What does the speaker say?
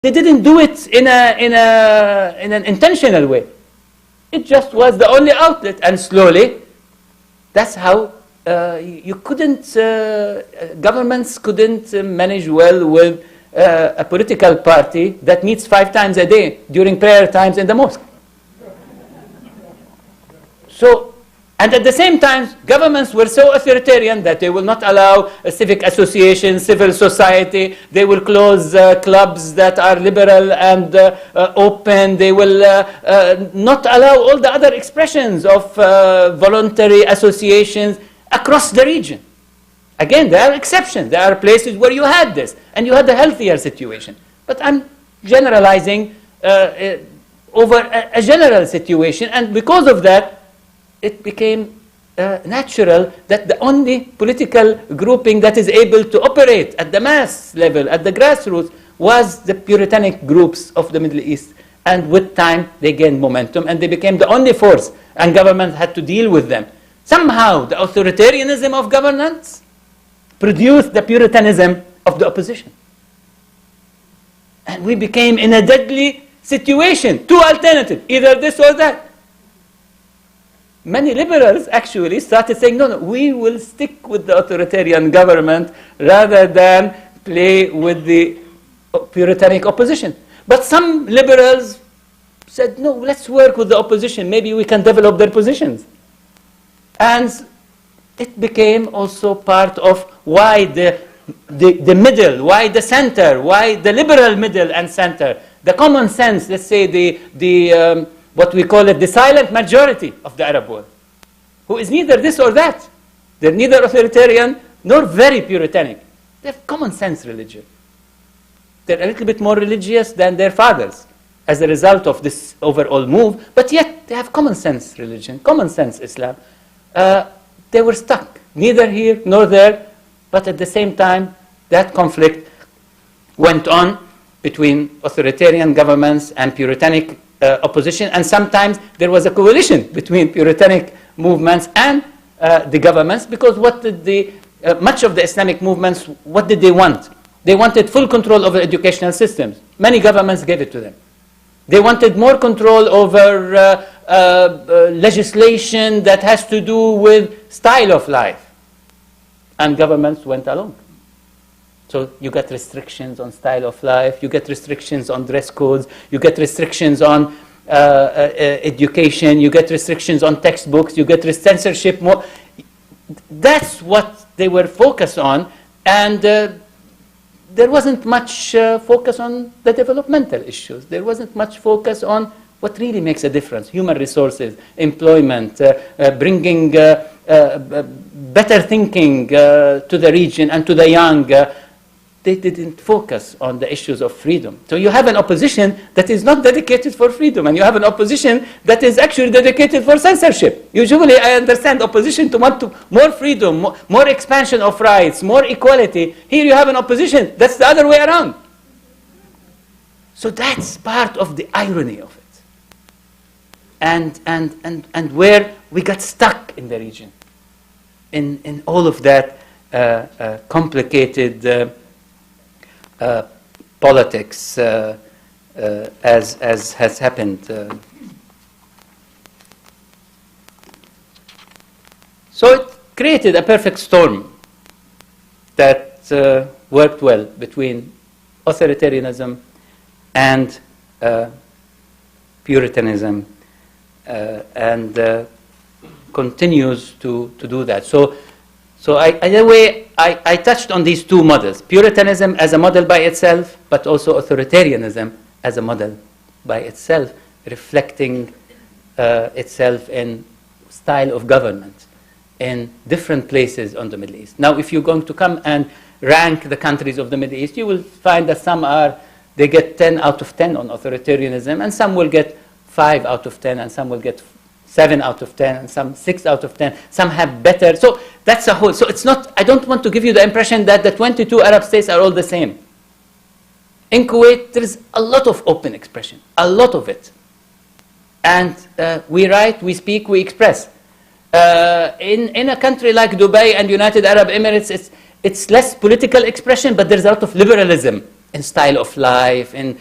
they didn't do it in an intentional way. It just was the only outlet, and slowly, that's how you couldn't, governments couldn't manage well with a political party that meets 5 times a day during prayer times in the mosque. So, and at the same time, governments were so authoritarian that they will not allow a civic association, civil society. They will close clubs that are liberal and open. They will not allow all the other expressions of voluntary associations across the region. Again, there are exceptions. There are places where you had this, and you had a healthier situation. But I'm generalizing over a general situation, and because of that, it became natural that the only political grouping that is able to operate at the mass level, at the grassroots, was the Puritanic groups of the Middle East. And with time, they gained momentum, and they became the only force, and governments had to deal with them. Somehow, the authoritarianism of governance produced the Puritanism of the opposition. And we became in a deadly situation, 2 alternatives, either this or that. Many liberals actually started saying, no, we will stick with the authoritarian government rather than play with the Puritanic opposition. But some liberals said, no, let's work with the opposition. Maybe we can develop their positions. And it became also part of why the middle, why the center, why the liberal middle and center, the common sense, let's say what we call it, the silent majority of the Arab world, who is neither this or that. They're neither authoritarian nor very Puritanic. They have common sense religion. They're a little bit more religious than their fathers as a result of this overall move, but yet they have common sense religion, common sense Islam. They were stuck, neither here nor there, but at the same time, that conflict went on between authoritarian governments and Puritanic opposition, and sometimes there was a coalition between Puritanic movements and the governments, because what did much of the Islamic movements, what did they want? They wanted full control over educational systems. Many governments gave it to them. They wanted more control over legislation that has to do with style of life, and governments went along. So you get restrictions on style of life, you get restrictions on dress codes, you get restrictions on education, you get restrictions on textbooks, you get censorship. That's what they were focused on, and there wasn't much focus on the developmental issues. There wasn't much focus on what really makes a difference: human resources, employment, bringing better thinking to the region and to the young. They didn't focus on the issues of freedom. So you have an opposition that is not dedicated for freedom, and you have an opposition that is actually dedicated for censorship. Usually I understand opposition to want more freedom, more expansion of rights, more equality. Here you have an opposition that's the other way around. So that's part of the irony of it. And where we got stuck in the region, in all of that complicated politics as has happened. So it created a perfect storm that worked well between authoritarianism and Puritanism, and continues to do that. So in a way, I touched on these 2 models: Puritanism as a model by itself, but also authoritarianism as a model by itself, reflecting itself in style of government in different places on the Middle East. Now, if you're going to come and rank the countries of the Middle East, you will find that some they get 10 out of 10 on authoritarianism, and some will get 5 out of 10, and some will get 7 out of 10, and some 6 out of 10. Some have better. So that's a whole. So it's not, I don't want to give you the impression that the 22 Arab states are all the same. In Kuwait, there is a lot of open expression, a lot of it. And we write, we speak, we express. In a country like Dubai and United Arab Emirates, it's less political expression, but there's a lot of liberalism in style of life, in